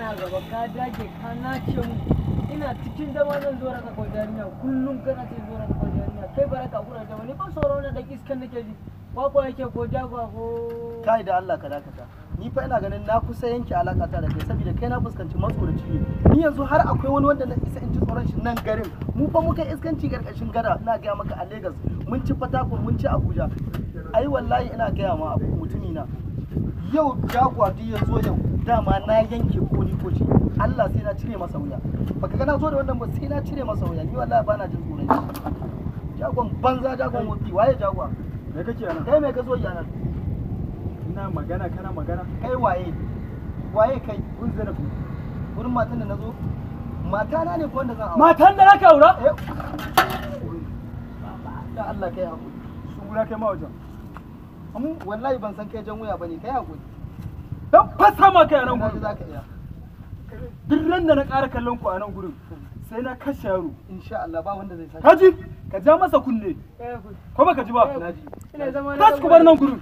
kana gaba ka dage ka nace mu ina cikin zama zan zo raka kwajariya kullum kana ce zo raka kwajariya kai baraka kura da wani ban tsoro na da iskan nake ji kwakwa yake ko jagwa ko kai da Allah ka dakata ni fa ina ganin na kusa yanke alaka ta da kai saboda kai na fuskanci matsoraci ne ni yanzu har akwai wani wanda na isa in ji tsoron shi nan garin mu fa muka iskanci karkashin gada ina ga maka a Lagos mun ci Fatakur mun ci Abuja ai wallahi ina ga ma abu mutumi na yau jagwa duk ya zo yau dama na yanke ko ni ko shi Allah sai na cire masa wuya baka ga na zo da wannan ba sai na cire masa wuya ni wallahi bana jin tsoron shi jagon banza jagon wofi waye jagwa me kake nan kai me ka zo yana ina magana kana magana kai waye kai kun zarafi wurin matan da nazo mata na ne ko wanda zan aure matan da naka aura da Allah kai hakuri su gura kai ma wajen amma wallahi ban san kai jan wuya bane kai hakuri dan fasa ma kai a nan gurin gurin zaka iya duk ran da na ƙara kallon ku a nan gurin sai na kashe yaro insha Allah ba wanda zai sake kaji ka ja masa kunne ko baka ji ba ina zama tashi ku bar nan gurin